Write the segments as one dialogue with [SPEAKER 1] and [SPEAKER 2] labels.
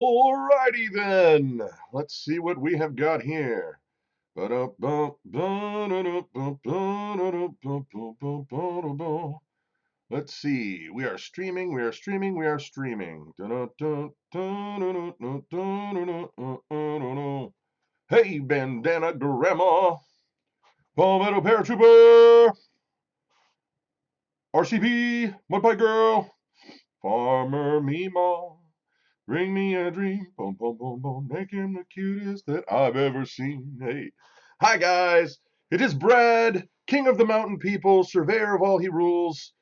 [SPEAKER 1] Alrighty then, let's see what we have got here. Let's see. We are streaming. We are streaming. We are streaming. Hey, bandana grandma, palmetto paratrooper, RCP, mud pie girl, farmer Meemaw. Bring me a dream, boom, boom, boom, boom, make him the cutest that I've ever seen. Hey, hi guys, it is Brad, king of the mountain people, surveyor of all he rules,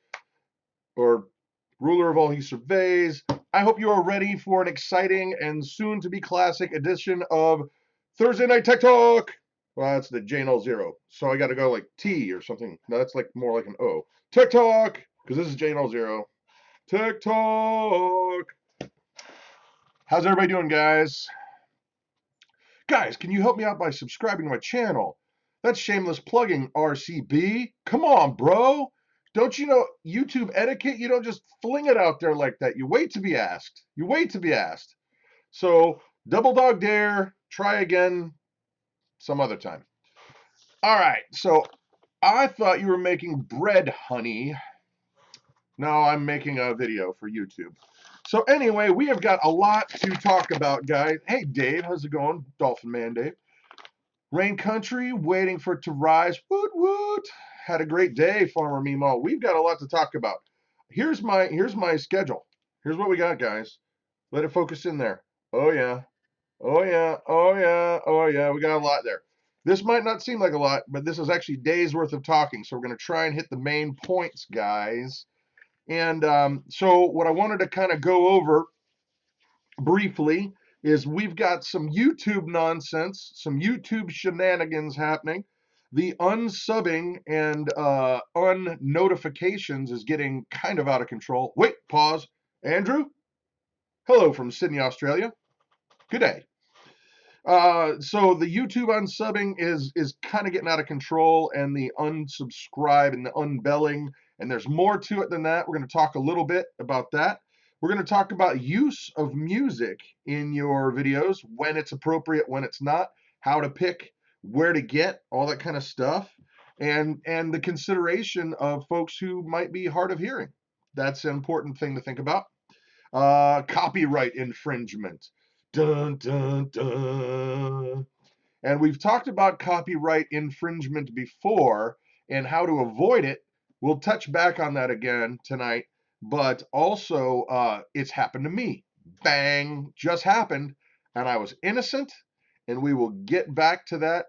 [SPEAKER 1] or ruler of all he surveys. I hope you are ready for an exciting and soon to be classic edition of Thursday Night Tech Talk. Well, that's the J0, so I got to go like T or something. No, that's like more like an O. Tech Talk, because this is J0. Tech Talk. How's everybody doing, guys? Guys, can you help me out by subscribing to my channel? That's shameless plugging, RCB. Come on, bro. Don't you know YouTube etiquette? You don't just fling it out there like that. You wait to be asked. You wait to be asked. So, double dog dare. Try again some other time. All right. So, I thought you were making bread, honey. No, I'm making a video for YouTube. So anyway, we have got a lot to talk about, guys. Hey, Dave, how's it going? Dolphin Man Dave. Rain Country, waiting for it to rise. Woot woot. Had a great day, Farmer Mimo. We've got a lot to talk about. Here's my schedule. Here's what we got, guys. Let it focus in there. Oh yeah. Oh yeah. Oh yeah. Oh yeah. We got a lot there. This might not seem like a lot, but this is actually days worth of talking. So we're going to try and hit the main points, guys. And so what I wanted to kind of go over briefly is we've got some YouTube nonsense, some YouTube shenanigans happening. The unsubbing and unnotifications is getting kind of out of control. Wait, pause. Andrew, hello from Sydney, Australia. Good day. So the YouTube unsubbing is kind of getting out of control, and the unsubscribe and the unbelling, and there's more to it than that. We're going to talk a little bit about that. We're going to talk about use of music in your videos, when it's appropriate, when it's not, how to pick, where to get, all that kind of stuff, and the consideration of folks who might be hard of hearing. That's an important thing to think about. Copyright infringement. Dun, dun, dun. And we've talked about copyright infringement before and how to avoid it. We'll touch back on that again tonight. But also, it's happened to me. Bang, just happened. And I was innocent. And we will get back to that.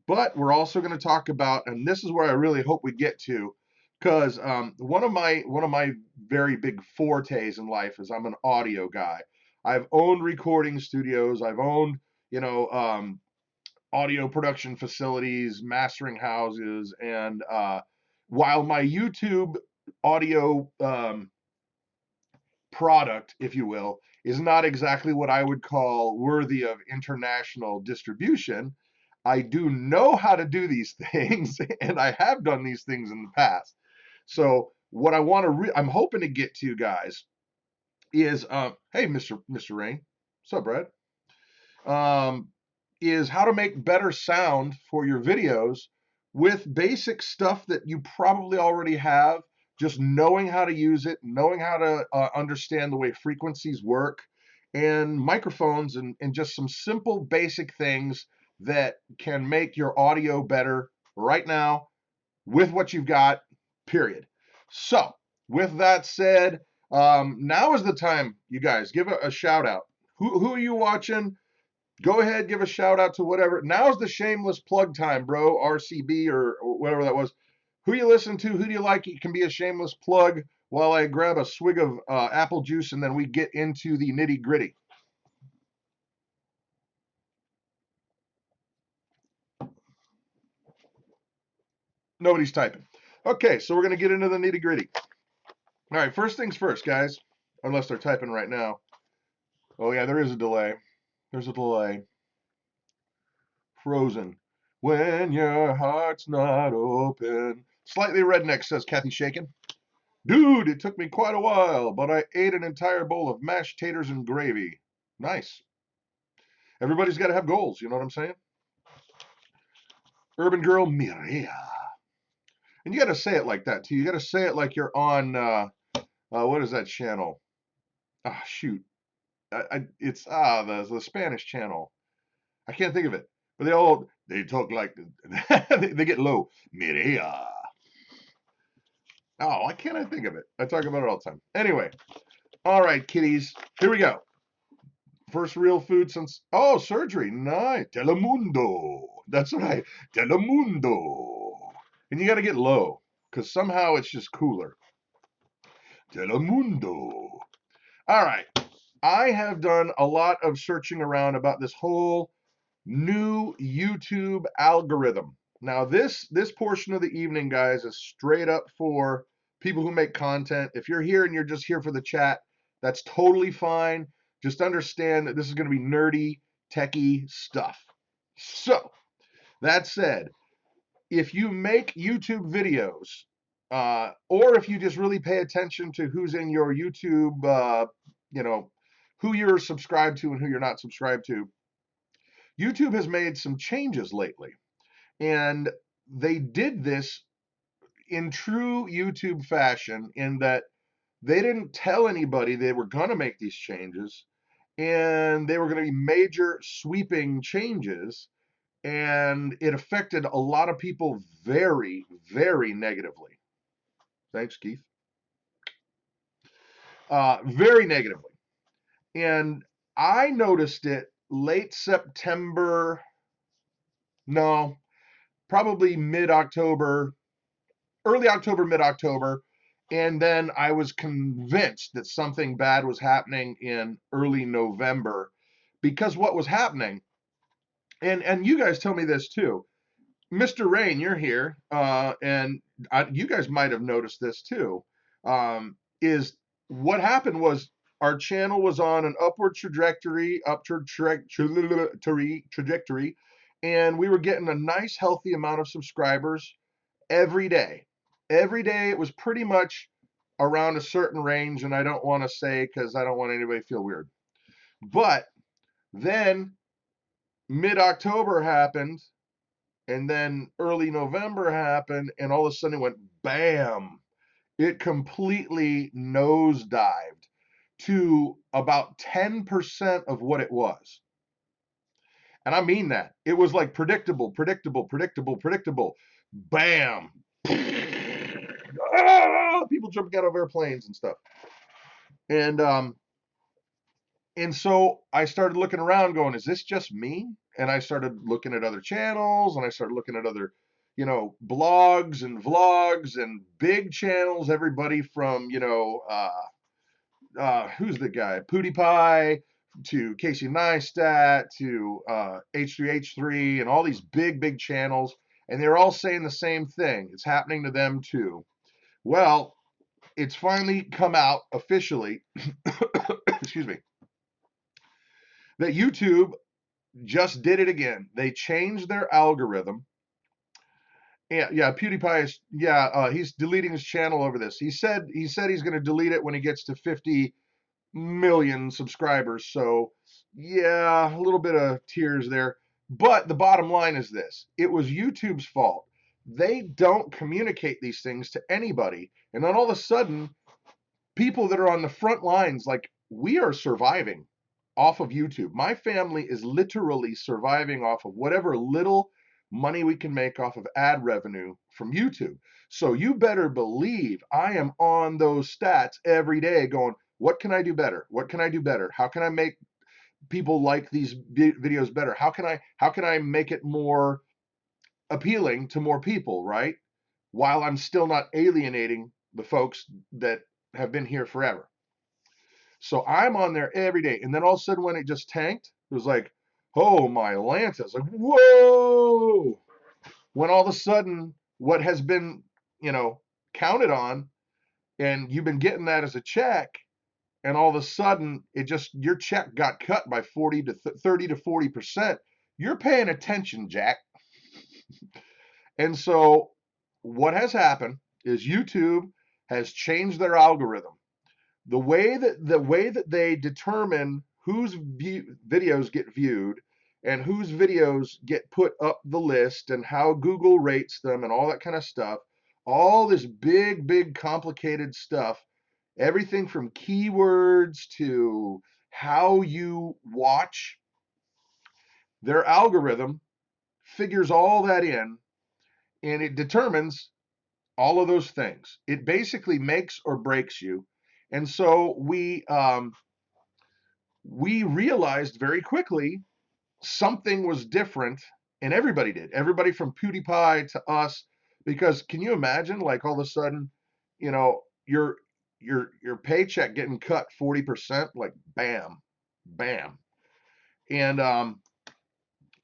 [SPEAKER 1] But we're also going to talk about, and this is where I really hope we get to, because one of my very big fortes in life is I'm an audio guy. I've owned recording studios. I've owned, you know, audio production facilities, mastering houses, and while my YouTube audio product, if you will, is not exactly what I would call worthy of international distribution, I do know how to do these things, and I have done these things in the past. So what I want to, I'm hoping to get to, guys, is, hey, Mr. Rain, what's up, Brad? Um, is how to make better sound for your videos with basic stuff that you probably already have. Just knowing how to use it, knowing how to understand the way frequencies work, and microphones, and just some simple basic things that can make your audio better right now with what you've got, period. So, with that said, now is the time, you guys, give a shout out. Who are you watching? Go ahead, give a shout out to whatever. Now's the shameless plug time, bro. RCB or whatever that was. Who you listen to? Who do you like? It can be a shameless plug while I grab a swig of apple juice and then we get into the nitty gritty. Nobody's typing. Okay, so we're going to get into the nitty gritty. All right, first things first, guys. Unless they're typing right now. Oh, yeah, there is a delay. There's a delay. Frozen. When your heart's not open. Slightly redneck, says Kathy Shaken. Dude, it took me quite a while, but I ate an entire bowl of mashed taters and gravy. Nice. Everybody's got to have goals. You know what I'm saying? Urban Girl Mireya. And you got to say it like that too. You got to say it like you're on, what is that channel? Ah, shoot. It's the Spanish channel. I can't think of it. But they talk like they get low. Mireya. Oh, why can't I think of it? I talk about it all the time. Anyway, all right, kiddies, here we go. First real food since surgery. Nice. Telemundo. That's right. Telemundo. And you got to get low because somehow it's just cooler. Telemundo. All right. I have done a lot of searching around about this whole new YouTube algorithm. Now, this portion of the evening, guys, is straight up for people who make content. If you're here and you're just here for the chat, that's totally fine. Just understand that this is going to be nerdy, techie stuff. So, that said, if you make YouTube videos, or if you just really pay attention to who's in your YouTube, who you're subscribed to and who you're not subscribed to, YouTube has made some changes lately. And they did this in true YouTube fashion in that they didn't tell anybody they were going to make these changes, and they were going to be major sweeping changes, and it affected a lot of people very, very negatively. Thanks, Keith. Very negatively. And I noticed it late September, no, probably mid-October, early October, mid-October, and then I was convinced that something bad was happening in early November, because what was happening, and you guys tell me this too, Mr. Rain, you're here, and you guys might have noticed this too, is what happened was our channel was on an upward trajectory, trajectory, and we were getting a nice, healthy amount of subscribers every day. Every day it was pretty much around a certain range, and I don't want to say because I don't want anybody to feel weird. But then mid-October happened, and then early November happened, and all of a sudden it went bam. It completely nosedived to about 10% of what it was. And I mean that. It was like predictable, predictable, predictable, predictable. Bam. People jumping out of airplanes and stuff. And so I started looking around going, is this just me? And I started looking at other channels, and I started looking at other, blogs and vlogs and big channels, everybody from, who's the guy? PewDiePie to Casey Neistat to H3H3 and all these big, big channels. And they're all saying the same thing. It's happening to them too. Well, it's finally come out officially, excuse me, that YouTube just did it again. They changed their algorithm. Yeah, PewDiePie is, he's deleting his channel over this. He said he's going to delete it when he gets to 50 million subscribers. So, yeah, a little bit of tears there. But the bottom line is this. It was YouTube's fault. They don't communicate these things to anybody. And then all of a sudden, people that are on the front lines, like, we are surviving off of YouTube. My family is literally surviving off of whatever little money we can make off of ad revenue from YouTube. So you better believe I am on those stats every day going, what can I do better? What can I do better? How can I make people like these videos better? How can I make it more appealing to more people, right? While I'm still not alienating the folks that have been here forever. So I'm on there every day. And then all of a sudden when it just tanked, it was like, oh my Lanta. Like, whoa. When all of a sudden what has been, counted on, and you've been getting that as a check, and all of a sudden your check got cut by 30 to 40%. You're paying attention, Jack. And so what has happened is YouTube has changed their algorithm. The way that they determine whose videos get viewed and whose videos get put up the list and how Google rates them and all that kind of stuff. All this big, big, complicated stuff. Everything from keywords to how you watch. Their algorithm figures all that in, and it determines all of those things. It basically makes or breaks you. And so we realized very quickly something was different, and everybody did. Everybody from PewDiePie to us, because can you imagine, like, all of a sudden, you know, your paycheck getting cut 40%, like bam, bam. And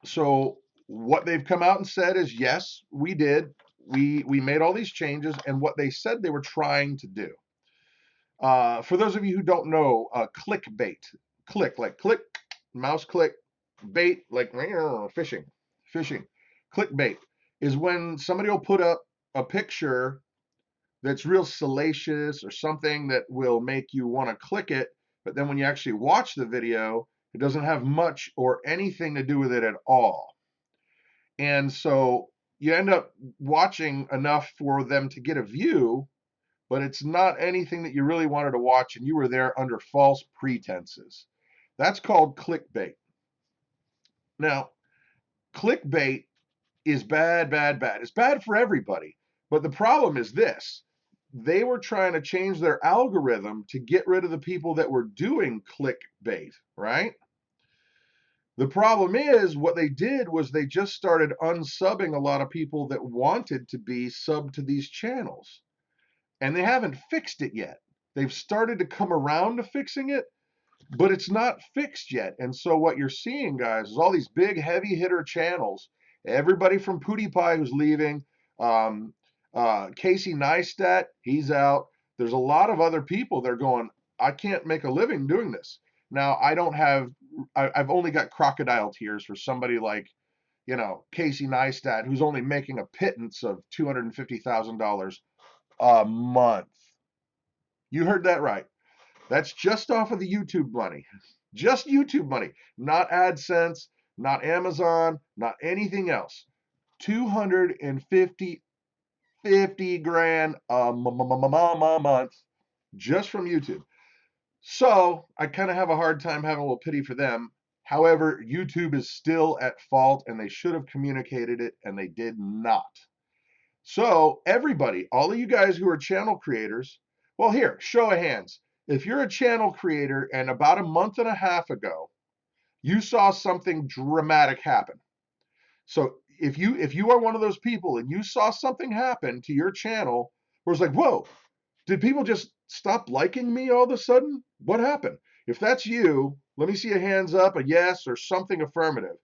[SPEAKER 1] so what they've come out and said is, yes, we did. We made all these changes, and what they said they were trying to do. For those of you who don't know, clickbait, click, mouse click, bait, like fishing, clickbait is when somebody will put up a picture that's real salacious or something that will make you want to click it, but then when you actually watch the video, it doesn't have much or anything to do with it at all. And so you end up watching enough for them to get a view, but it's not anything that you really wanted to watch, and you were there under false pretenses. That's called clickbait. Now, clickbait is bad, bad, bad. It's bad for everybody. But the problem is this: they were trying to change their algorithm to get rid of the people that were doing clickbait, right? The problem is what they did was they just started unsubbing a lot of people that wanted to be subbed to these channels. And they haven't fixed it yet. They've started to come around to fixing it, but it's not fixed yet. And so what you're seeing, guys, is all these big heavy hitter channels. Everybody from PewDiePie who's leaving, Casey Neistat, he's out. There's a lot of other people that are going, I can't make a living doing this. Now, I've only got crocodile tears for somebody like, Casey Neistat, who's only making a pittance of $250,000 a month. You heard that right. That's just off of the YouTube money. Just YouTube money, not AdSense, not Amazon, not anything else. 250 grand a month just from YouTube. So I kind of have a hard time having a little pity for them. However, YouTube is still at fault, and they should have communicated it, and they did not. So everybody, all of you guys who are channel creators, well, here, show of hands. If you're a channel creator and about a month and a half ago, you saw something dramatic happen. So if you are one of those people and you saw something happen to your channel where it's like, whoa, did people just stop liking me all of a sudden? What happened? If that's you, let me see a hands up, a yes, or something affirmative.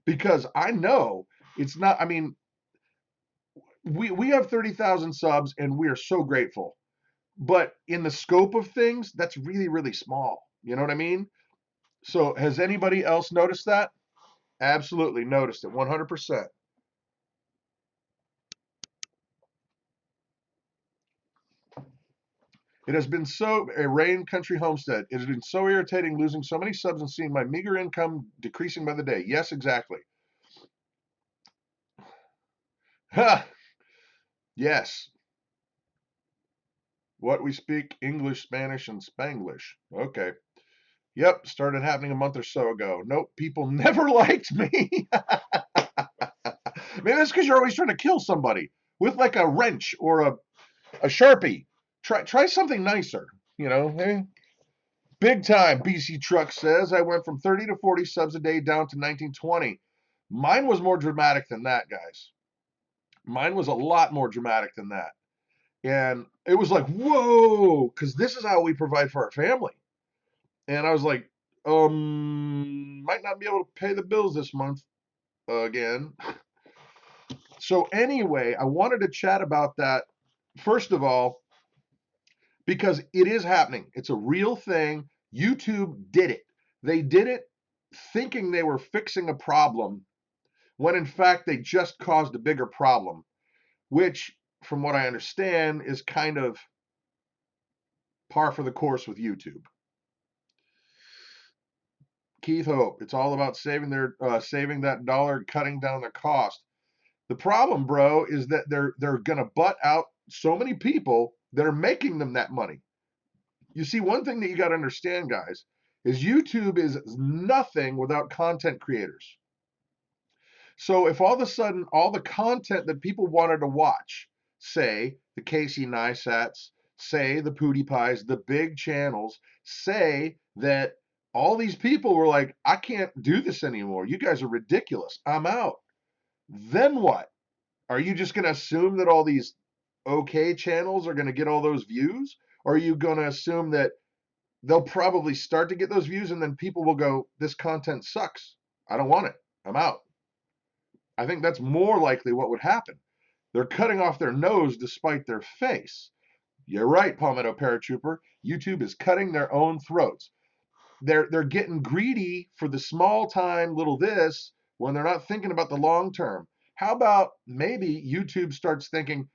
[SPEAKER 1] Because I know it's not, I mean, we have 30,000 subs and we are so grateful. But in the scope of things, that's really, really small. You know what I mean? So has anybody else noticed that? Absolutely noticed it, 100%. It has been so, a Rain Country Homestead, it has been so irritating losing so many subs and seeing my meager income decreasing by the day. Yes, exactly. Ha! Yes. What we speak English, Spanish, and Spanglish. Okay. Yep, started happening a month or so ago. Nope, people never liked me. Maybe that's because you're always trying to kill somebody with like a wrench or a Sharpie. Try something nicer, Hey? Big time, BC Truck says. I went from 30 to 40 subs a day down to 1920. Mine was more dramatic than that, guys. Mine was a lot more dramatic than that. And it was like, whoa, because this is how we provide for our family. And I was like, might not be able to pay the bills this month again. So anyway, I wanted to chat about that, first of all, because it is happening. It's a real thing. YouTube did it. They did it thinking they were fixing a problem when in fact they just caused a bigger problem, which, from what I understand, is kind of par for the course with YouTube. Keith Hope. It's all about saving that dollar, cutting down the cost. The problem, bro, is that they're gonna butt out so many people that are making them that money. You see, one thing that you got to understand, guys, is YouTube is nothing without content creators. So if all of a sudden all the content that people wanted to watch, say the Casey Neistats, say the PewDiePies, the big channels, say that all these people were like, I can't do this anymore. You guys are ridiculous. I'm out. Then what? Are you just going to assume that all these okay channels are going to get all those views? Or are you going to assume that they'll probably start to get those views and then people will go, this content sucks. I don't want it. I'm out. I think that's more likely what would happen. They're cutting off their nose despite their face. You're right, Palmetto Paratrooper. YouTube is cutting their own throats. They're getting greedy for the small time little this when they're not thinking about the long term. How about maybe YouTube starts thinking,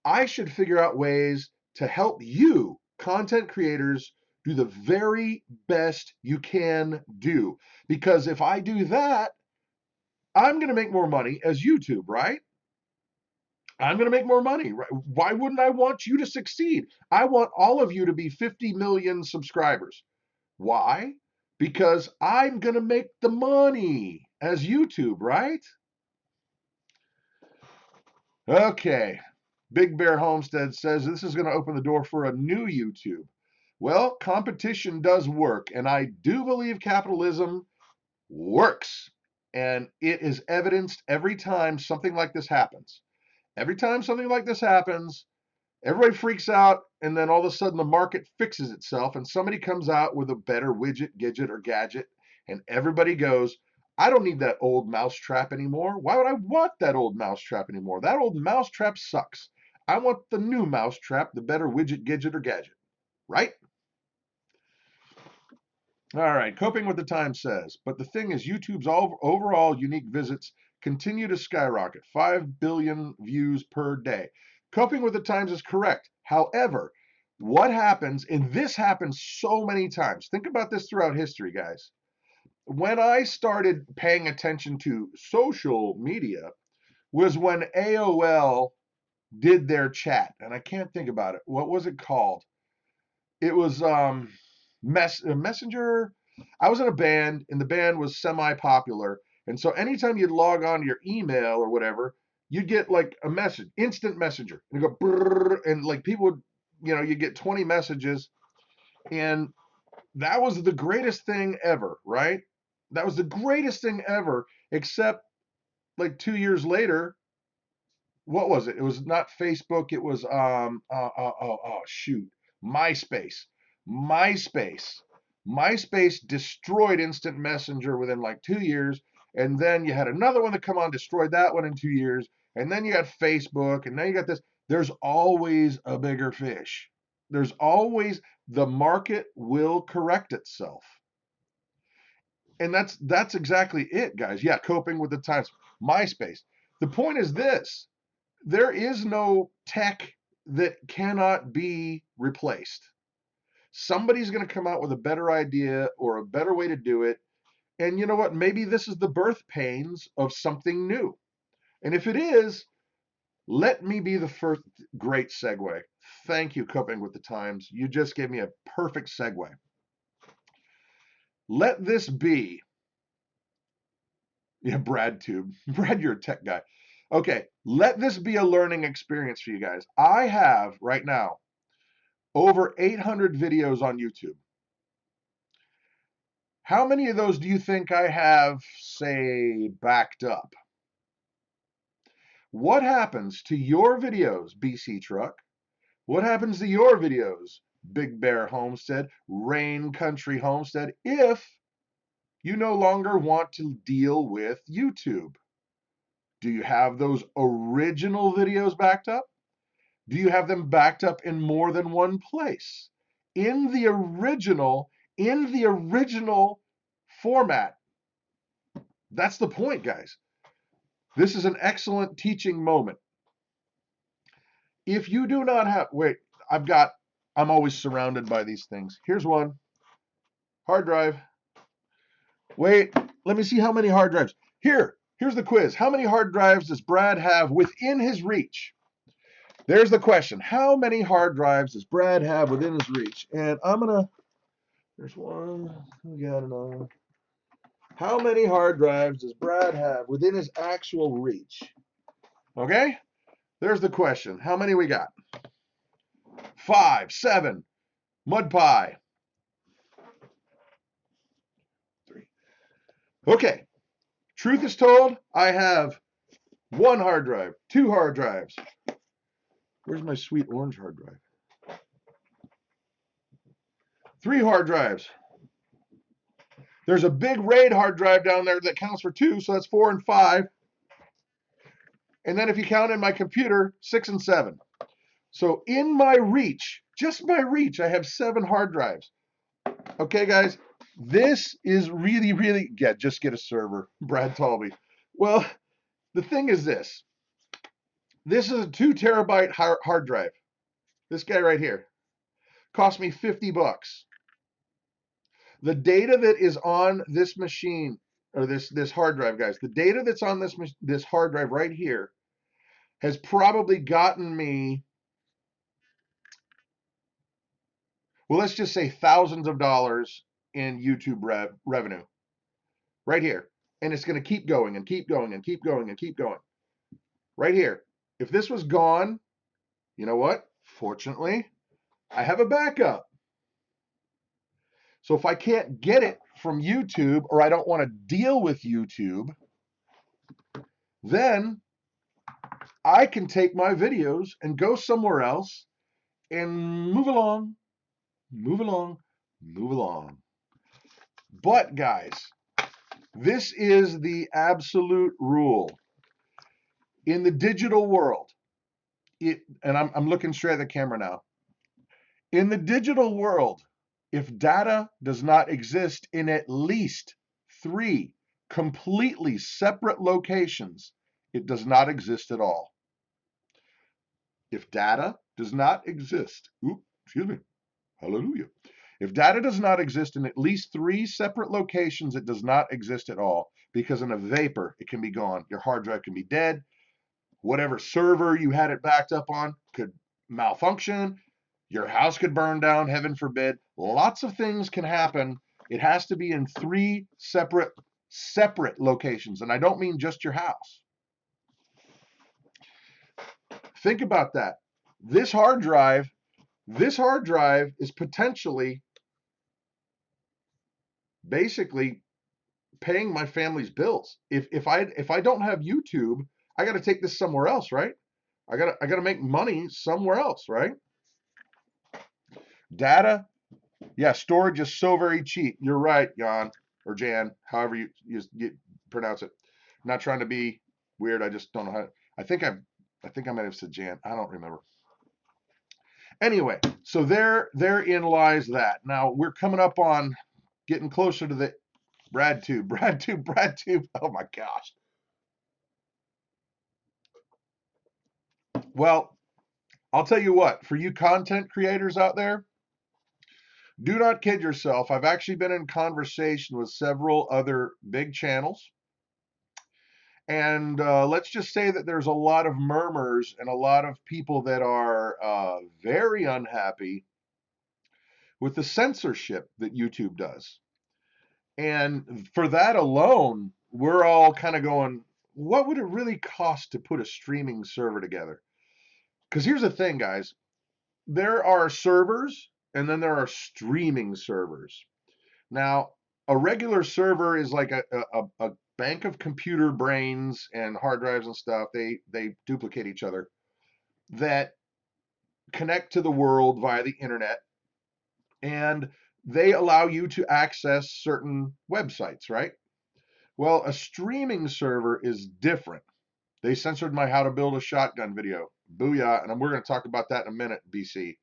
[SPEAKER 1] I should figure out ways to help you, content creators, do the very best you can do. Because if I do that, I'm going to make more money as YouTube, right? I'm going to make more money. Right? Why wouldn't I want you to succeed? I want all of you to be 50 million subscribers. Why? Because I'm going to make the money as YouTube, right? Okay. Big Bear Homestead says this is going to open the door for a new YouTube. Well, competition does work, and I do believe capitalism works. And it is evidenced every time something like this happens. Every time something like this happens, everybody freaks out, and then all of a sudden the market fixes itself, and somebody comes out with a better widget, gidget, or gadget, and everybody goes, I don't need that old mousetrap anymore. Why would I want that old mousetrap anymore? That old mousetrap sucks. I want the new mousetrap, the better widget, gidget, or gadget, right? All right, Coping with the Times says, but the thing is, YouTube's overall unique visits continue to skyrocket, 5 billion views per day. Coping with the Times is correct. However, what happens, and this happens so many times, think about this throughout history, guys. When I started paying attention to social media was when AOL did their chat, and I can't think about it. What was it called? It was Messenger. I was in a band, and the band was semi-popular, and so anytime you'd log on to your email or whatever, you'd get like a message, instant messenger, and you go brrr, and like people would, you get 20 messages, and that was the greatest thing ever, right? That was the greatest thing ever, except like 2 years later, what was it? It was not Facebook. It was shoot, MySpace. MySpace. MySpace destroyed Instant Messenger within like 2 years, and then you had another one that come on, destroyed that one in 2 years, and then you got Facebook, and now you got this. There's always a bigger fish. There's always the market will correct itself, and that's exactly it, guys. Yeah, coping with the times. MySpace. The point is this: there is no tech that cannot be replaced. Somebody's going to come out with a better idea or a better way to do it. And you know what? Maybe this is the birth pains of something new. And if it is, let me be the first. Great segue. Thank you, Coping with the Times. You just gave me a perfect segue. Let this be. Yeah, Brad too. Brad, you're a tech guy. Okay, let this be a learning experience for you guys. I have right now over 800 videos on YouTube. How many of those do you think I have, say, backed up? What happens to your videos, BC Truck? What happens to your videos, Big Bear Homestead, Rain Country Homestead, if you no longer want to deal with YouTube? Do you have those original videos backed up? Do you have them backed up in more than one place? In the original format. That's the point, guys. This is an excellent teaching moment. If you do not have, wait, I'm always surrounded by these things. Here's one, hard drive. Wait, let me see how many hard drives. Here's the quiz. How many hard drives does Brad have within his reach? There's the question. How many hard drives does Brad have within his reach? And I'm going to, there's one, we got another. How many hard drives does Brad have within his actual reach? Okay, there's the question. How many we got? 5, 7, mud pie. 3. Okay, truth is told, I have 1 hard drive, 2 hard drives. Where's my sweet orange hard drive? 3 hard drives. There's a big RAID hard drive down there that counts for 2, so that's 4 and 5. And then if you count in my computer, 6 and 7. So in my reach, just my reach, I have 7 hard drives. Okay, guys, this is really, really, yeah, just get a server. Brad told me. Well, the thing is this. This is a 2 terabyte hard drive. This guy right here cost me $50. The data that is on this machine, or this hard drive, guys, the data that's on this hard drive right here has probably gotten me, well, let's just say thousands of dollars in YouTube revenue right here. And it's going to keep going and keep going and keep going and keep going right here. If this was gone, you know what? Fortunately, I have a backup. So if I can't get it from YouTube, or I don't want to deal with YouTube, then I can take my videos and go somewhere else and move along, move along, move along. But guys, this is the absolute rule. In the digital world, and I'm looking straight at the camera now. In the digital world, if data does not exist in at least 3 completely separate locations, it does not exist at all. If data does not exist, hallelujah. If data does not exist in at least 3 separate locations, it does not exist at all, because in a vapor, it can be gone. Your hard drive can be dead. Whatever server you had it backed up on could malfunction. Your house could burn down, heaven forbid. Lots of things can happen. It has to be in 3 separate locations. And I don't mean just your house. Think about that. This hard drive is potentially basically paying my family's bills. If I don't have YouTube, I got to take this somewhere else, right? I got to make money somewhere else, right? Data, yeah, storage is so very cheap. You're right, Jan, or Jan, however you pronounce it. I'm not trying to be weird. I just don't know how. I think I might have said Jan. I don't remember. Anyway, so therein lies that. Now we're coming up on getting closer to the Brad tube. Oh my gosh. Well, I'll tell you what, for you content creators out there, do not kid yourself. I've actually been in conversation with several other big channels. And let's just say that there's a lot of murmurs and a lot of people that are very unhappy with the censorship that YouTube does. And for that alone, we're all kind of going, what would it really cost to put a streaming server together? Because here's the thing, guys. There are servers, and then there are streaming servers. Now, a regular server is like a bank of computer brains and hard drives and stuff. They duplicate each other that connect to the world via the internet, and they allow you to access certain websites, right? Well, a streaming server is different. They censored my how to build a shotgun video. Booyah. And we're going to talk about that in a minute, BC.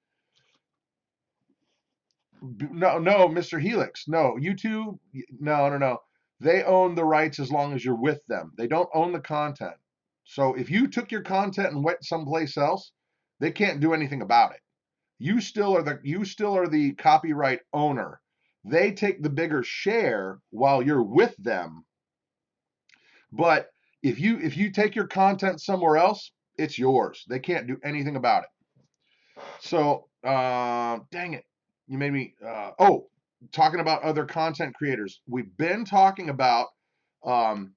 [SPEAKER 1] No, Mr. Helix. No, YouTube. No. They own the rights as long as you're with them. They don't own the content. So if you took your content and went someplace else, they can't do anything about it. You still are the copyright owner. They take the bigger share while you're with them. But if you take your content somewhere else, it's yours. They can't do anything about it. So, dang it, you made me. Oh, talking about other content creators, we've been talking about. Um,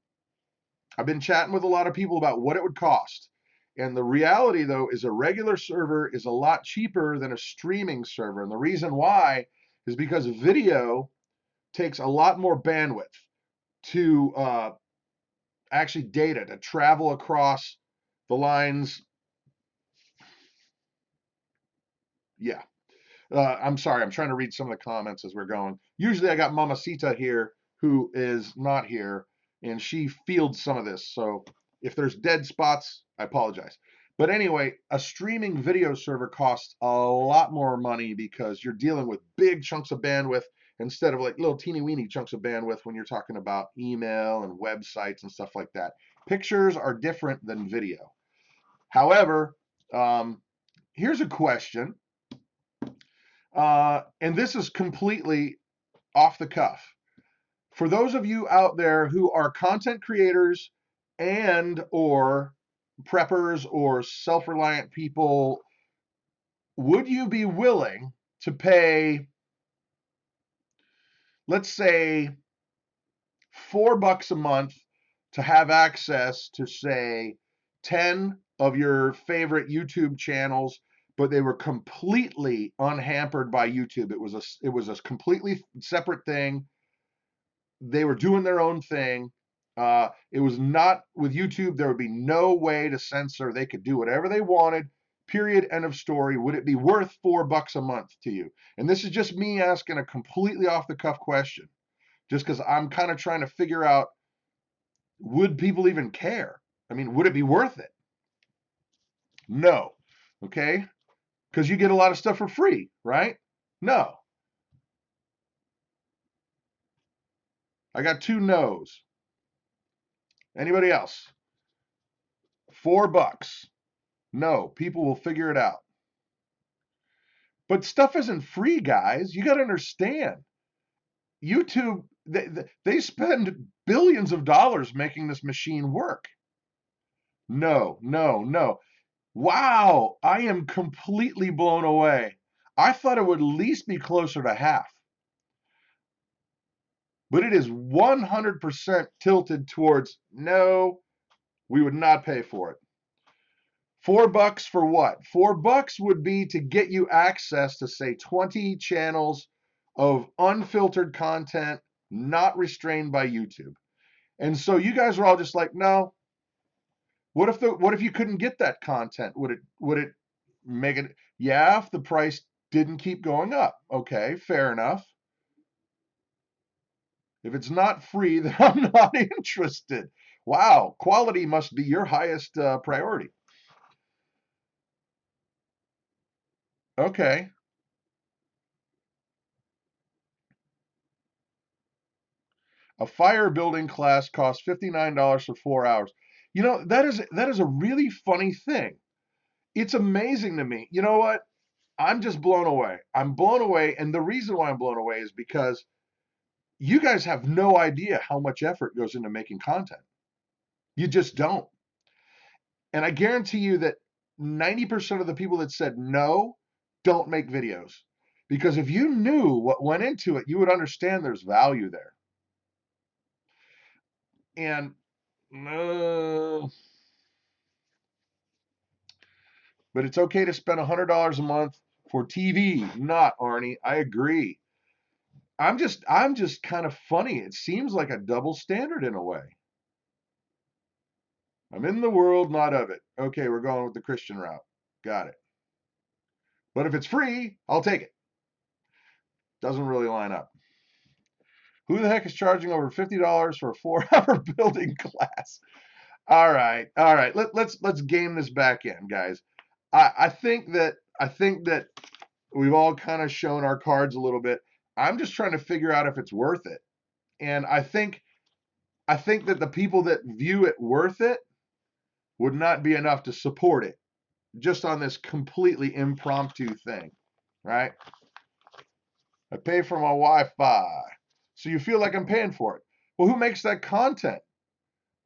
[SPEAKER 1] I've been chatting with a lot of people about what it would cost. And the reality, though, is a regular server is a lot cheaper than a streaming server. And the reason why is because video takes a lot more bandwidth to actually data to travel across the lines. Yeah. I'm sorry, I'm trying to read some of the comments as we're going. Usually I got Mamacita here who is not here, and she fields some of this. So if there's dead spots, I apologize. But anyway, a streaming video server costs a lot more money because you're dealing with big chunks of bandwidth instead of like little teeny weeny chunks of bandwidth when you're talking about email and websites and stuff like that. Pictures are different than video. However, here's a question. And this is completely off the cuff. For those of you out there who are content creators and or preppers or self-reliant people, would you be willing to pay, let's say, $4 a month to have access to, say, 10 of your favorite YouTube channels, but they were completely unhampered by YouTube? It was a completely separate thing. They were doing their own thing. It was not with YouTube. There would be no way to censor. They could do whatever they wanted. Period. End of story. Would it be worth $4 a month to you? And this is just me asking a completely off the cuff question, just because I'm kind of trying to figure out, would people even care? I mean, would it be worth it? No. Okay. Because you get a lot of stuff for free, right? No. I got 2 no's. Anybody else? $4. No, people will figure it out. But stuff isn't free, guys. You got to understand. YouTube, they spend billions of dollars making this machine work. No, no, no. Wow, I am completely blown away. I thought it would at least be closer to half. But it is 100% tilted towards no, we would not pay for it. $4 for what? $4 would be to get you access to, say, 20 channels of unfiltered content, not restrained by YouTube. And so you guys are all just like, no. What if you couldn't get that content? Would it make it? Yeah, if the price didn't keep going up. Okay, fair enough. If it's not free, then I'm not interested. Wow, quality must be your highest priority. Okay. A fire building class costs $59 for 4 hours. You know, that is a really funny thing. It's amazing to me. You know what? I'm just blown away. I'm blown away, and the reason why I'm blown away is because you guys have no idea how much effort goes into making content. You just don't. And I guarantee you that 90% of the people that said no don't make videos. Because if you knew what went into it, you would understand there's value there. And but it's okay to spend $100 a month for TV. Not, Arnie. I agree. I'm just kind of funny. It seems like a double standard in a way. I'm in the world, not of it. Okay, we're going with the Christian route. Got it. But if it's free, I'll take it. Doesn't really line up. Who the heck is charging over $50 for a 4-hour building class? All right, all right. Let's game this back in, guys. I think that we've all kind of shown our cards a little bit. I'm just trying to figure out if it's worth it. And I think that the people that view it worth it would not be enough to support it just on this completely impromptu thing, right? I pay for my Wi-Fi. So you feel like I'm paying for it. Well, who makes that content?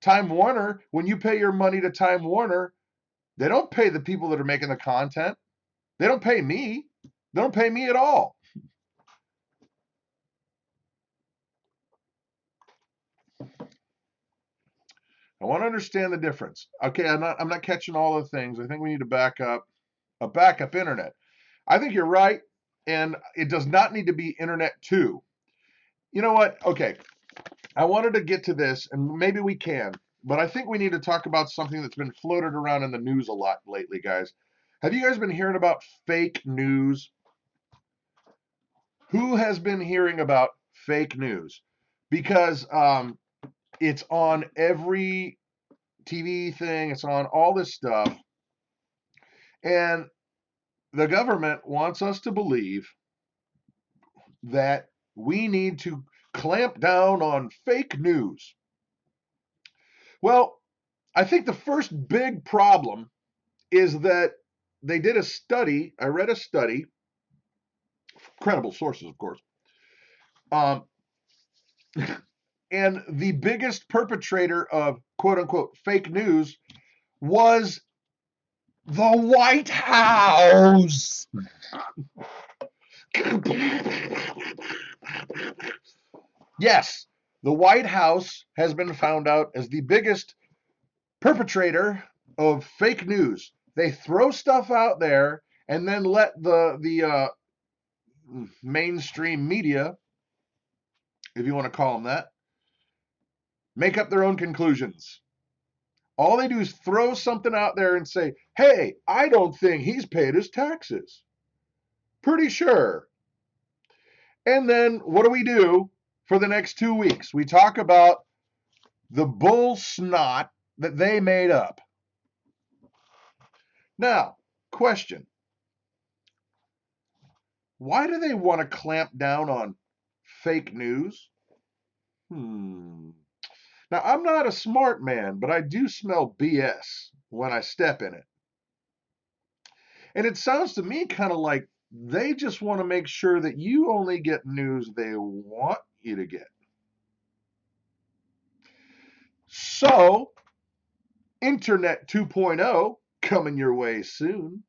[SPEAKER 1] Time Warner. When you pay your money to Time Warner, they don't pay the people that are making the content. They don't pay me. They don't pay me at all. I want to understand the difference. Okay, I'm not catching all the things. I think we need to back up. A backup internet. I think you're right, and it does not need to be internet 2. You know what? Okay, I wanted to get to this, and maybe we can, but I think we need to talk about something that's been floated around in the news a lot lately, guys. Have you guys been hearing about fake news? Who has been hearing about fake news? Because it's on every TV thing, it's on all this stuff, and the government wants us to believe that we need to clamp down on fake news. Well, I think the first big problem is that they did a study. I read a study, credible sources, of course. Um, and the biggest perpetrator of quote unquote fake news was the White House. Yes, the White House has been found out as the biggest perpetrator of fake news. They throw stuff out there and then let the mainstream media, if you want to call them that, make up their own conclusions. All they do is throw something out there and say, hey, I don't think he's paid his taxes. Pretty sure. And then what do for the next 2 weeks? We talk about the bull snot that they made up. Now, question. Why do they want to clamp down on fake news? Now, I'm not a smart man, but I do smell BS when I step in it. And it sounds to me kind of like they just want to make sure that you only get news they want you to get. So, Internet 2.0 coming your way soon.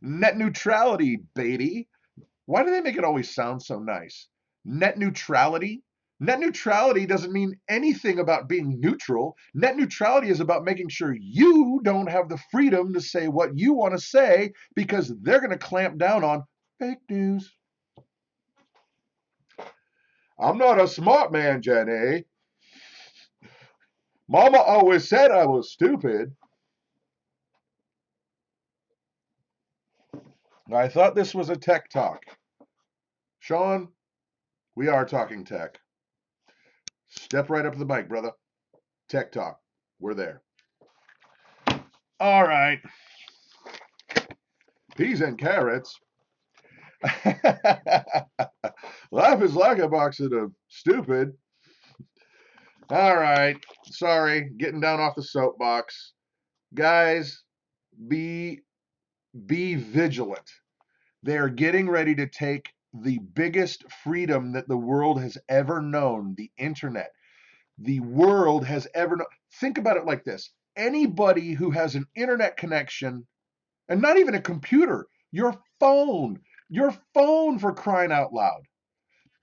[SPEAKER 1] Net neutrality, baby. Why do they make it always sound so nice? Net neutrality? Net neutrality doesn't mean anything about being neutral. Net neutrality is about making sure you don't have the freedom to say what you want to say because they're going to clamp down on fake news. I'm not a smart man, Jenny. Mama always said I was stupid. I thought this was a tech talk. Sean, we are talking tech. Step right up to the mic, brother. Tech talk. We're there. All right. Peas and carrots. Life is like a box of stupid. All right. Sorry, getting down off the soapbox. Guys, be vigilant. They're getting ready to take the biggest freedom that the world has ever known, the internet. The world has ever known. Think about it like this. Anybody who has an internet connection, and not even a computer, your phone for crying out loud.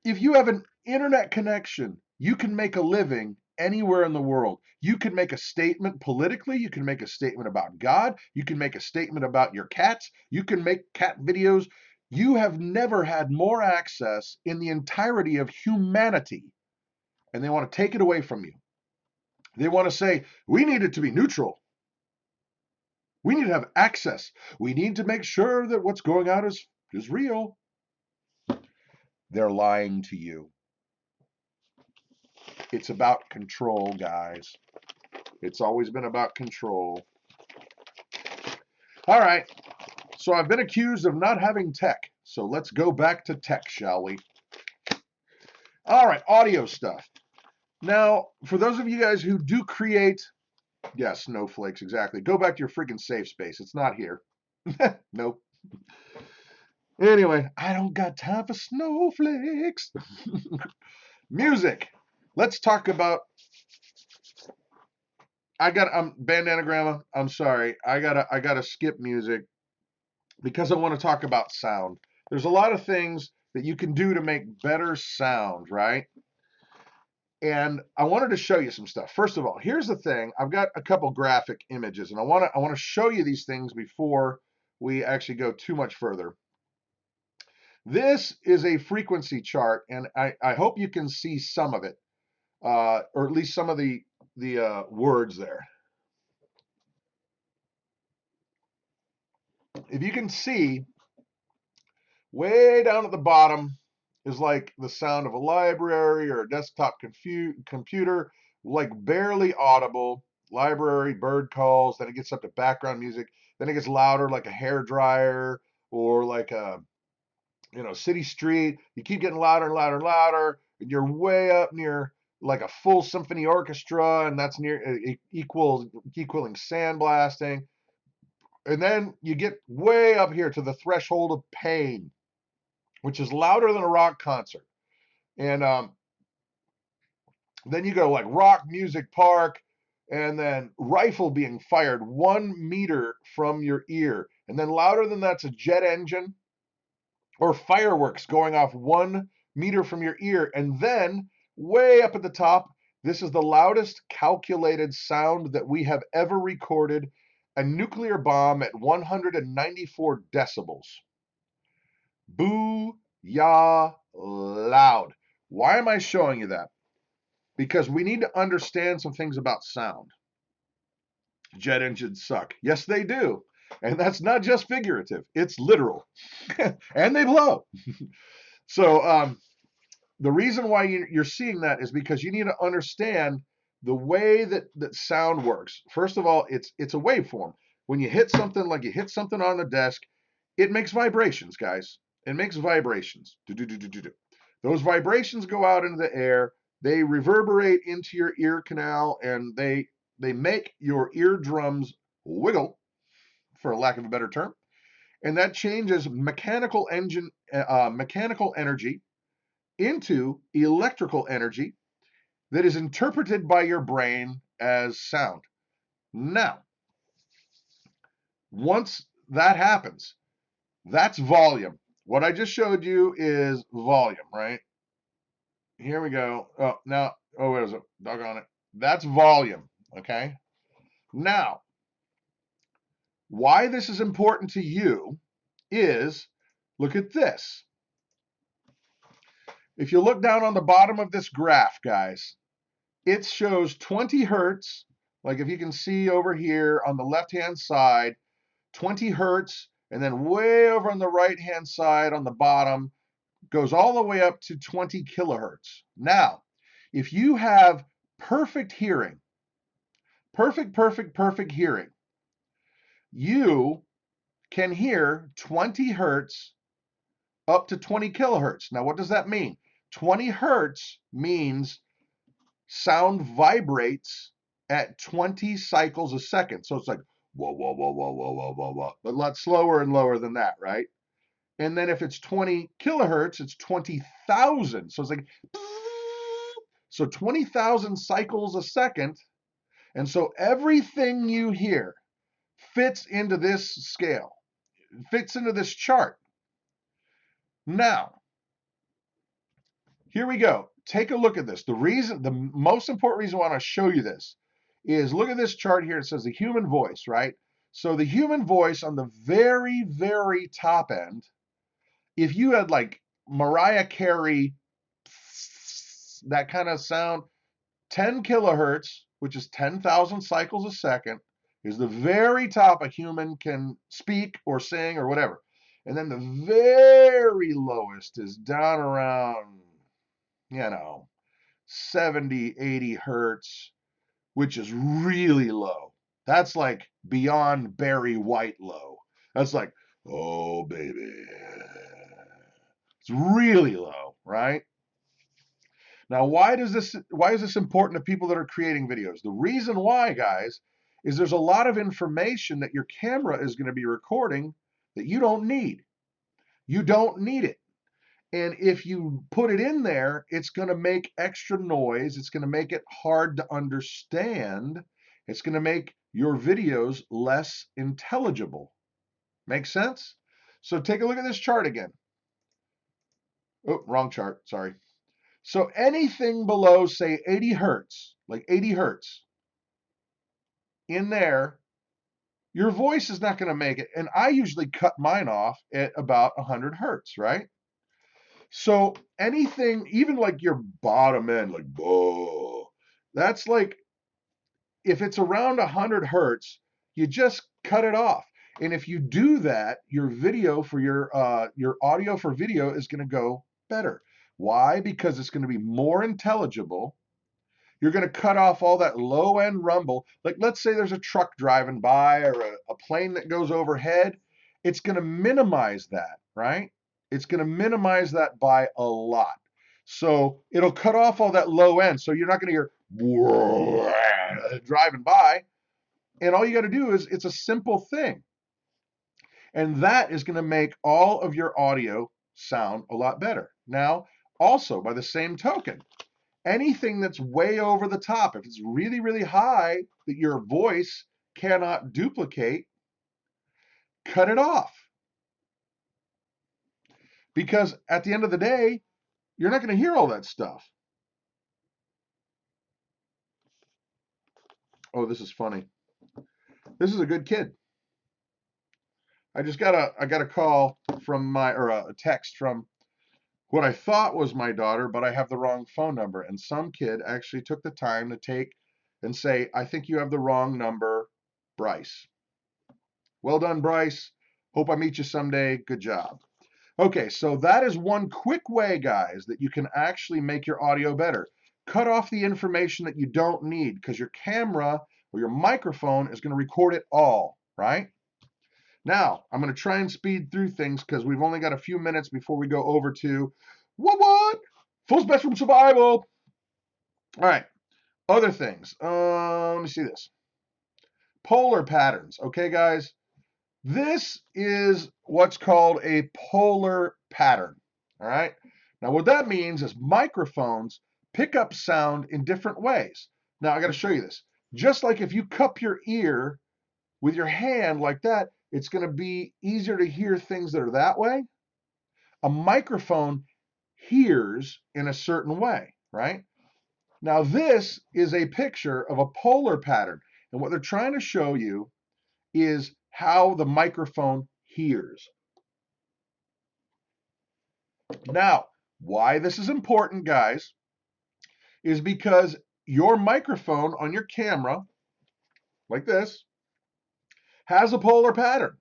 [SPEAKER 1] If you have an internet connection, you can make a living anywhere in the world. You can make a statement politically. You can make a statement about God. You can make a statement about your cats. You can make cat videos. You have never had more access in the entirety of humanity, and they want to take it away from you. They want to say, we need it to be neutral. We need to have access. We need to make sure that what's going out is real. They're lying to you. It's about control, guys. It's always been about control. All right. So I've been accused of not having tech. So let's go back to tech, shall we? All right, audio stuff. Now, for those of you guys who do create, yes, snowflakes, exactly. Go back to your freaking safe space. It's not here. Nope. Anyway, I don't got time for snowflakes. Music. Let's talk about. Bandana grandma. I'm sorry. I gotta skip music because I want to talk about sound. There's a lot of things that you can do to make better sound, right? And I wanted to show you some stuff. First of all, here's the thing. I've got a couple graphic images, and I want to show you these things before we actually go too much further. This is a frequency chart, and I hope you can see some of it, or at least some of the words there. If you can see, way down at the bottom is like the sound of a library or a desktop computer, like barely audible. Library, bird calls, then it gets up to background music, then it gets louder like a hair dryer or like a city street. You keep getting louder and louder and louder, and you're way up near like a full symphony orchestra, and that's near equaling sandblasting. And then you get way up here to the threshold of pain, which is louder than a rock concert. And then you go like rock music park, and then rifle being fired 1 meter from your ear. And then louder than that's a jet engine or fireworks going off 1 meter from your ear. And then way up at the top, this is the loudest calculated sound that we have ever recorded, a nuclear bomb at 194 decibels. Boo, yah, loud. Why am I showing you that? Because we need to understand some things about sound. Jet engines suck. Yes, they do. And that's not just figurative, it's literal. And they blow. So the reason why you're seeing that is because you need to understand the way that sound works. First of all, it's a waveform. When you hit something, like you hit something on the desk, it makes vibrations, guys. It makes vibrations. Do-do-do-do-do-do. Those vibrations go out into the air. They reverberate into your ear canal, and they make your eardrums wiggle, for lack of a better term. And that changes mechanical energy into electrical energy that is interpreted by your brain as sound. Now, once that happens, that's volume. What I just showed you is volume, right? Here we go. Oh, now, where is it? Doggone it. That's volume, okay? Now, why this is important to you is, look at this. If you look down on the bottom of this graph, guys, it shows 20 hertz. Like if you can see over here on the left-hand side, 20 hertz, and then way over on the right-hand side on the bottom, goes all the way up to 20 kilohertz. Now, if you have perfect hearing, perfect hearing, you can hear 20 hertz up to 20 kilohertz. Now, what does that mean? 20 hertz means sound vibrates at 20 cycles a second. So it's like, whoa, whoa, whoa, whoa, whoa, whoa, whoa, whoa. But a lot slower and lower than that, right? And then if it's 20 kilohertz, it's 20,000. So it's like, so 20,000 cycles a second. And so everything you hear fits into this scale, fits into this chart. Now, here we go. Take a look at this. The most important reason I want to show you this is, look at this chart here. It says the human voice, right? So the human voice on the very, very top end, if you had like Mariah Carey, that kind of sound, 10 kilohertz, which is 10,000 cycles a second, is the very top a human can speak or sing or whatever. And then the very lowest is down around, 70, 80 hertz, which is really low. That's like beyond Barry White low. That's like, oh, baby. It's really low, right? Now, why is this important to people that are creating videos? The reason why, guys, is there's a lot of information that your camera is going to be recording that you don't need. You don't need it. And if you put it in there, it's going to make extra noise. It's going to make it hard to understand. It's going to make your videos less intelligible. Make sense? So take a look at this chart again. Oh, wrong chart. Sorry. So anything below, say, 80 hertz, like 80 hertz, in there, your voice is not going to make it. And I usually cut mine off at about 100 hertz, right? So anything, even like your bottom end, like, whoa, that's like, if it's around 100 hertz, you just cut it off. And if you do that, your video for your audio for video is going to go better. Why? Because it's going to be more intelligible. You're going to cut off all that low end rumble. Like, let's say there's a truck driving by or a plane that goes overhead. It's going to minimize that, right? It's going to minimize that by a lot. So it'll cut off all that low end. So you're not going to hear driving by. And all you got to do is, it's a simple thing. And that is going to make all of your audio sound a lot better. Now, also, by the same token, anything that's way over the top, if it's really, really high that your voice cannot duplicate, cut it off. Because at the end of the day, you're not going to hear all that stuff. Oh, this is funny. This is a good kid. I got a call from a text from what I thought was my daughter, but I have the wrong phone number. And some kid actually took the time to take and say, I think you have the wrong number, Bryce. Well done, Bryce. Hope I meet you someday. Good job. Okay, so that is one quick way, guys, that you can actually make your audio better. Cut off the information that you don't need, because your camera or your microphone is going to record it all, right? Now, I'm going to try and speed through things because we've only got a few minutes before we go over to what? Full spectrum survival. All right, other things. Let me see this. Polar patterns. Okay, guys. This is what's called a polar pattern. All right. Now, what that means is microphones pick up sound in different ways. Now, I got to show you this. Just like if you cup your ear with your hand like that, it's going to be easier to hear things that are that way. A microphone hears in a certain way, right? Now, this is a picture of a polar pattern. And what they're trying to show you is how the microphone hears. Now, why this is important, guys, is because your microphone on your camera, like this, has a polar pattern.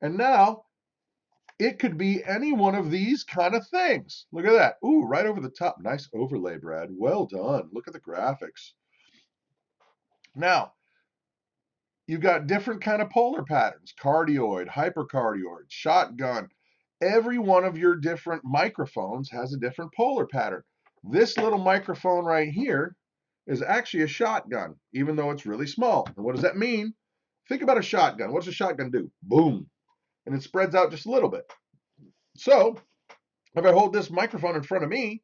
[SPEAKER 1] And now, it could be any one of these kind of things. Look at that. Ooh, right over the top. Nice overlay, Brad. Well done. Look at the graphics. Now, you've got different kind of polar patterns. Cardioid, hypercardioid, shotgun. Every one of your different microphones has a different polar pattern. This little microphone right here is actually a shotgun, even though it's really small. And what does that mean? Think about a shotgun. What does a shotgun do? Boom. And it spreads out just a little bit. So if I hold this microphone in front of me,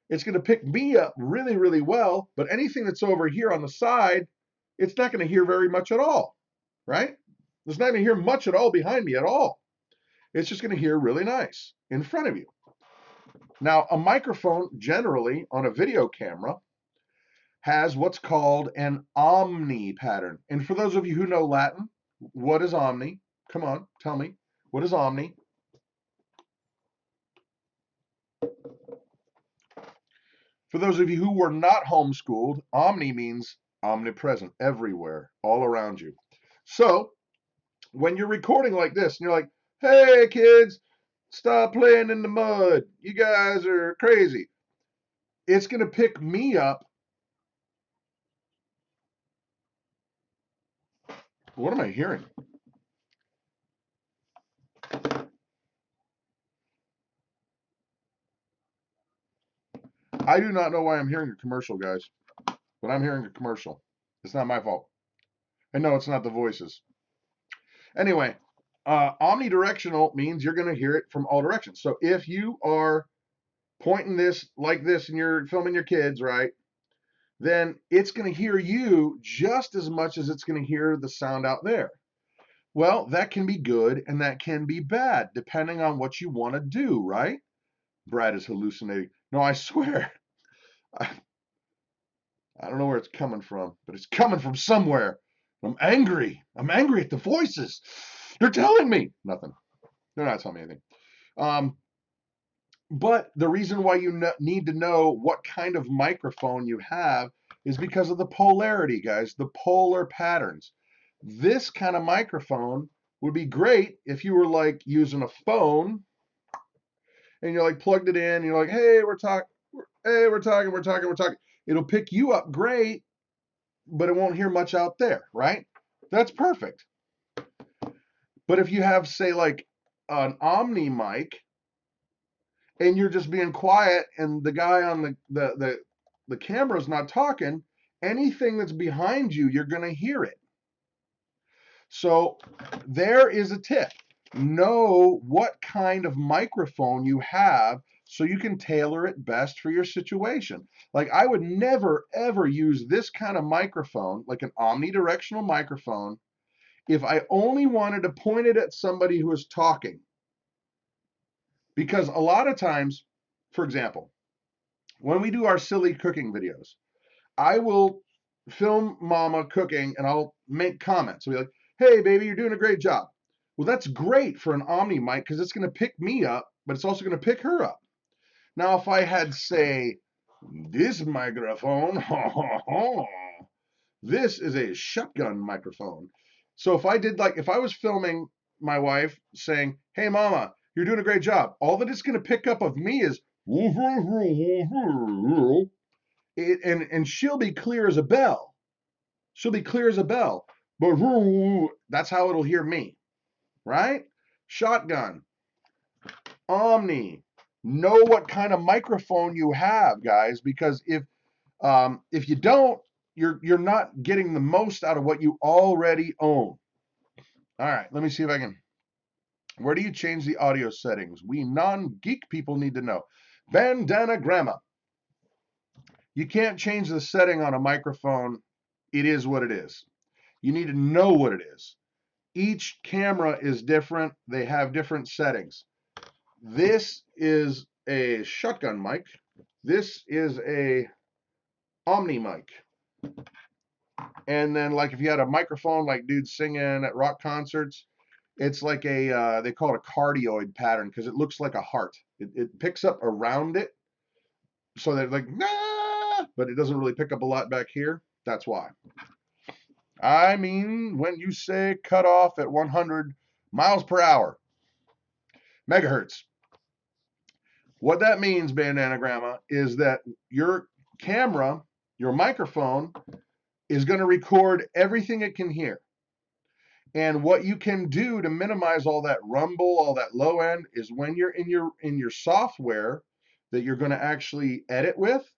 [SPEAKER 1] it's going to pick me up really, really well. But anything that's over here on the side, it's not going to hear very much at all, right? It's not going to hear much at all behind me at all. It's just going to hear really nice in front of you. Now, a microphone generally on a video camera has what's called an omni pattern. And for those of you who know Latin, what is omni? Come on, tell me. What is omni? For those of you who were not homeschooled, omni means omnipresent, everywhere, all around you. So when you're recording like this and you're like, hey kids, stop playing in the mud. You guys are crazy. It's going to pick me up. What am I hearing? I do not know why I'm hearing a commercial, guys, but I'm hearing a commercial. It's not my fault. And no, it's not the voices. Anyway, Omnidirectional means you're going to hear it from all directions. So if you are pointing this like this and you're filming your kids, right, then it's going to hear you just as much as it's going to hear the sound out there. Well, that can be good and that can be bad, depending on what you want to do, right? Brad is hallucinating. No, I swear. I don't know where it's coming from, but it's coming from somewhere. I'm angry. I'm angry at the voices. They're telling me nothing. They're not telling me anything. But the reason why you need to know what kind of microphone you have is because of the polarity, guys, the polar patterns. This kind of microphone would be great if you were like using a phone and you're like plugged it in, and you're like, hey, we're talking, we're talking. It'll pick you up great, but it won't hear much out there, right? That's perfect. But if you have, say, like an Omni mic, and you're just being quiet, and the guy on the camera's not talking, anything that's behind you, you're going to hear it. So there is a tip. Know what kind of microphone you have so you can tailor it best for your situation. Like I would never, ever use this kind of microphone, like an omnidirectional microphone, if I only wanted to point it at somebody who is talking. Because a lot of times, for example, when we do our silly cooking videos, I will film mama cooking and I'll make comments. I'll be like, hey, baby, you're doing a great job. Well, that's great for an Omni mic because it's going to pick me up, but it's also going to pick her up. Now, if I had, say, this microphone, this is a shotgun microphone. So if I was filming my wife saying, hey, mama, you're doing a great job, all that it's going to pick up of me is, and she'll be clear as a bell. She'll be clear as a bell. But that's how it'll hear me, right? Shotgun, Omni. Know what kind of microphone you have, guys, because if you don't, you're not getting the most out of what you already own. All right, let me see if I can. Where do you change the audio settings? We non-geek people need to know. Bandana Grandma. You can't change the setting on a microphone. It is what it is. You need to know what it is. Each camera is different. They have different settings. This is a shotgun mic. This is a Omni mic. And then like if you had a microphone like dudes singing at rock concerts, it's like a, they call it a cardioid pattern because it looks like a heart. It picks up around it. So they're like, nah, but it doesn't really pick up a lot back here. That's why. I mean, when you say cut off at 100 miles per hour, megahertz, what that means, Bandana Grandma, is that your camera, your microphone, is going to record everything it can hear. And what you can do to minimize all that rumble, all that low end, is when you're in your software that you're going to actually edit with,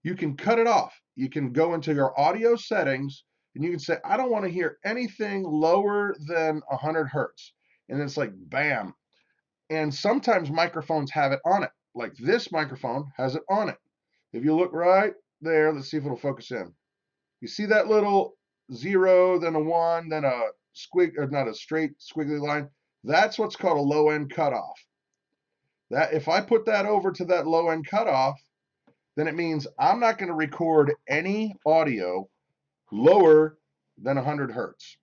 [SPEAKER 1] you can cut it off. You can go into your audio settings and you can say, I don't want to hear anything lower than 100 hertz. And it's like, bam. And sometimes microphones have it on it. Like this microphone has it on it. If you look right there, let's see if it'll focus in. You see that little 0, then a 1, then a squig, or not a straight squiggly line? That's what's called a low end cutoff. That if I put that over to that low end cutoff, then it means I'm not going to record any audio lower than 100 hertz.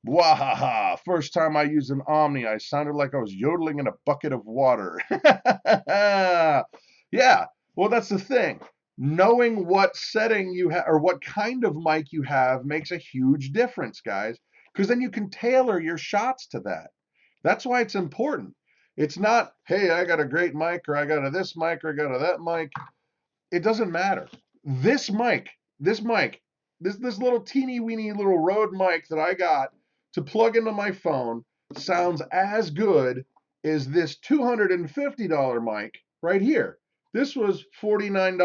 [SPEAKER 1] Wahaha! First time I used an Omni, I sounded like I was yodeling in a bucket of water. Yeah, well, that's the thing. Knowing what setting you have or what kind of mic you have makes a huge difference, guys, because then you can tailor your shots to that. That's why it's important. It's not, hey, I got a great mic, or I got a this mic, or I got a that mic. It doesn't matter. This mic, this little teeny weeny little Rode mic that I got to plug into my phone sounds as good as this $250 mic right here. This was $49,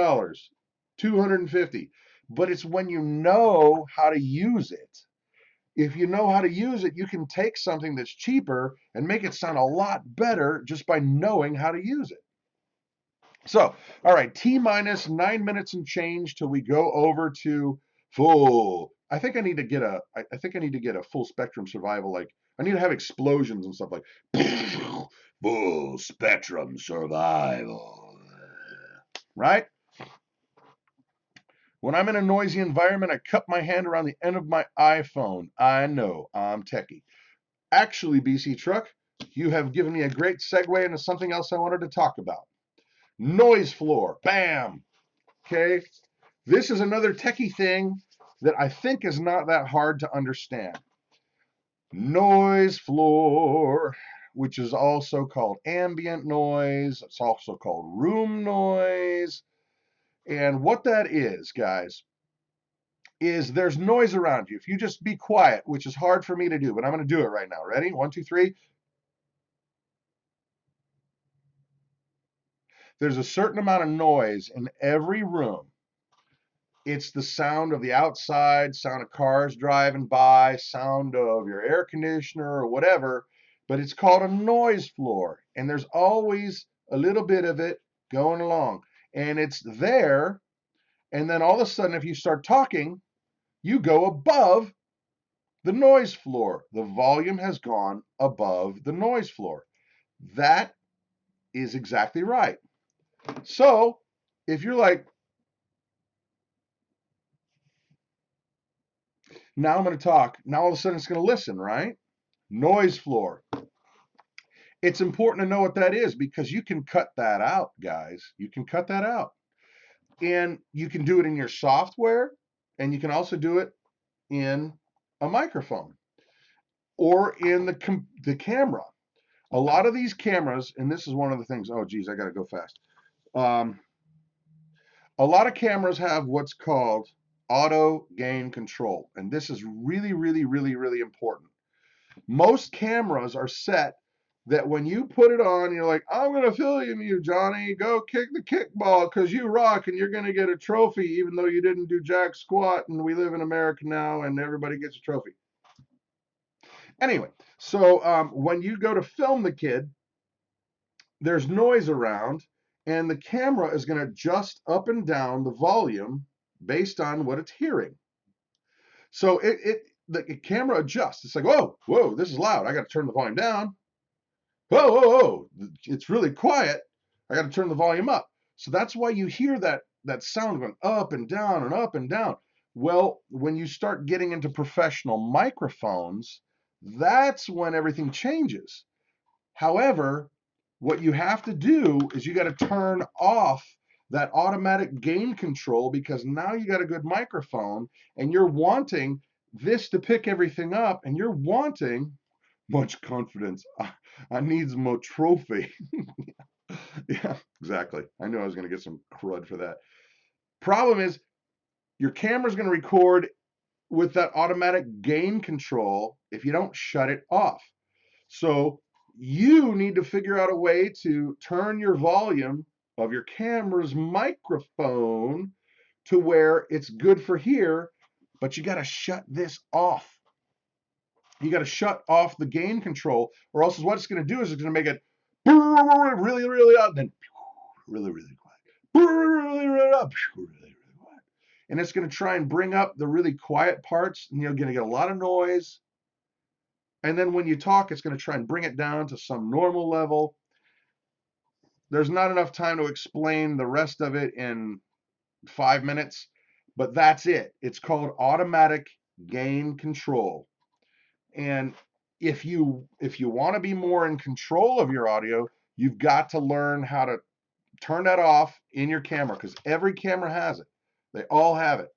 [SPEAKER 1] $250. But it's when you know how to use it. if you know how to use it, you can take something that's cheaper and make it sound a lot better just by knowing how to use it. So, all right, T minus 9 minutes and change till we go over to full. I think I need to get a full spectrum survival. Like I need to have explosions and stuff like full spectrum survival. Right? When I'm in a noisy environment, I cup my hand around the end of my iPhone. I know I'm techie. Actually, BC Truck, you have given me a great segue into something else I wanted to talk about. Noise floor. Bam. Okay. This is another techie thing that I think is not that hard to understand. Noise floor, which is also called ambient noise. It's also called room noise. And what that is, guys, is there's noise around you. If you just be quiet, which is hard for me to do, but I'm going to do it right now. Ready? 1, 2, 3. There's a certain amount of noise in every room. It's the sound of the outside, sound of cars driving by, sound of your air conditioner or whatever, but it's called a noise floor. And there's always a little bit of it going along. And it's there. And then all of a sudden, if you start talking, you go above the noise floor. The volume has gone above the noise floor. That is exactly right. So if you're like, now I'm going to talk, now all of a sudden it's going to listen, right? Noise floor. It's important to know what that is because you can cut that out, guys. You can cut that out. And you can do it in your software, and you can also do it in a microphone or in the camera. A lot of these cameras, and this is one of the things, oh, geez, I got to go fast. A lot of cameras have what's called auto gain control, and this is really, really, really, really important. Most cameras are set that when you put it on, you're like, I'm going to film you, Johnny. Go kick the kickball because you rock and you're going to get a trophy, even though you didn't do jack squat. And we live in America now and everybody gets a trophy. Anyway, so when you go to film the kid, there's noise around and the camera is going to adjust up and down the volume based on what it's hearing. So the camera adjusts. It's like, whoa, this is loud. I got to turn the volume down. Whoa, it's really quiet. I got to turn the volume up. So that's why you hear that sound going up and down and up and down. Well, when you start getting into professional microphones, that's when everything changes. However, what you have to do is you got to turn off that automatic gain control because now you got a good microphone and you're wanting this to pick everything up and you're wanting much confidence. I needs more trophy. Yeah, exactly. I knew I was going to get some crud for that. Problem is, your camera's going to record with that automatic gain control if you don't shut it off. So you need to figure out a way to turn your volume of your camera's microphone to where it's good for here, but you got to shut this off. You got to shut off the gain control, or else what it's going to do is it's going to make it really, really loud, then really, really quiet, really, really loud, really, really quiet, and it's going to try and bring up the really quiet parts, and you're going to get a lot of noise. And then when you talk, it's going to try and bring it down to some normal level. There's not enough time to explain the rest of it in 5 minutes, but that's it. It's called automatic gain control. And if you want to be more in control of your audio, you've got to learn how to turn that off in your camera because every camera has it. They all have it.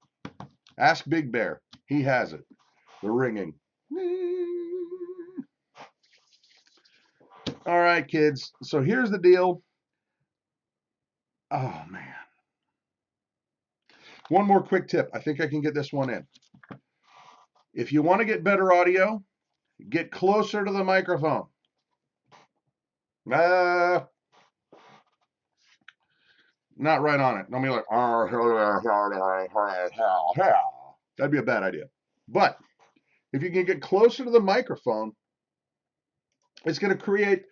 [SPEAKER 1] Ask Big Bear. He has it. The ringing. All right, kids. So here's the deal. Oh, man. One more quick tip. I think I can get this one in. If you want to get better audio, get closer to the microphone. Not right on it. Don't be like, that'd be a bad idea. But if you can get closer to the microphone, it's going to create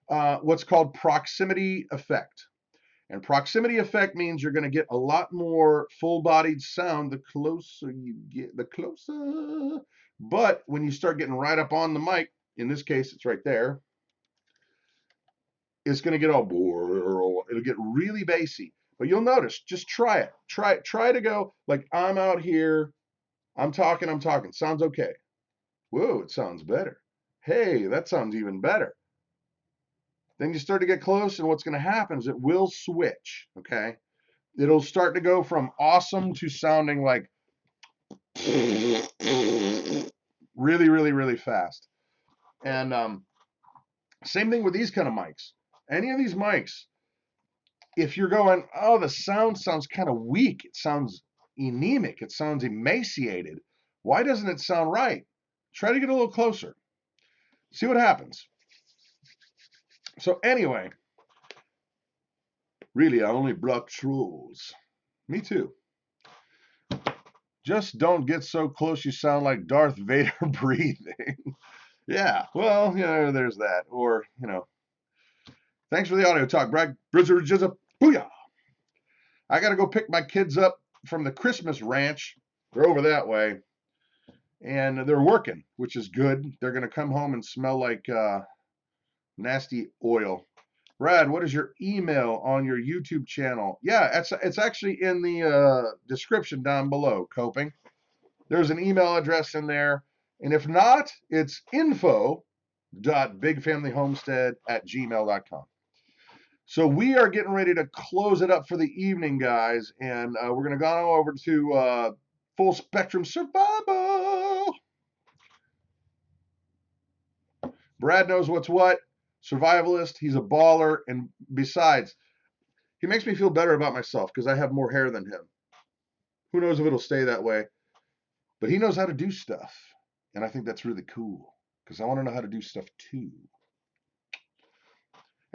[SPEAKER 1] what's called proximity effect. And proximity effect means you're going to get a lot more full-bodied sound the closer you get, the closer. But when you start getting right up on the mic, in this case, it's right there, it's going to get all, it'll get really bassy. But you'll notice, just try it. Try to go like I'm out here, I'm talking. Sounds okay. Whoa, it sounds better. Hey, that sounds even better. Then you start to get close, and what's going to happen is it will switch, okay? It'll start to go from awesome to sounding like really, really, really fast. And same thing with these kind of mics. Any of these mics, if you're going, oh, the sound sounds kind of weak, it sounds anemic, it sounds emaciated, why doesn't it sound right? Try to get a little closer. See what happens. So anyway, really, I only block trolls. Me too. Just don't get so close you sound like Darth Vader breathing. Yeah, well, there's that. Or, thanks for the audio talk, Brad. Blizzard, booyah. I got to go pick my kids up from the Christmas ranch. They're over that way. And they're working, which is good. They're going to come home and smell like nasty oil. Brad, what is your email on your YouTube channel? Yeah, it's actually in the description down below, Coping. There's an email address in there. And if not, it's info.bigfamilyhomestead@gmail.com. So we are getting ready to close it up for the evening, guys. And we're going to go over to Full Spectrum Survival. Brad knows what's what. Survivalist. He's a baller. And besides, he makes me feel better about myself because I have more hair than him. Who knows if it'll stay that way. But he knows how to do stuff. And I think that's really cool because I want to know how to do stuff too.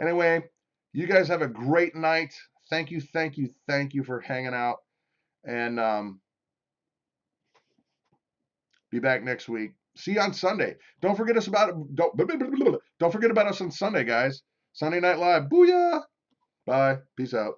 [SPEAKER 1] Anyway, you guys have a great night. Thank you for hanging out. And be back next week. See you on Sunday. Don't forget about us on Sunday, guys. Sunday Night Live. Booyah. Bye. Peace out.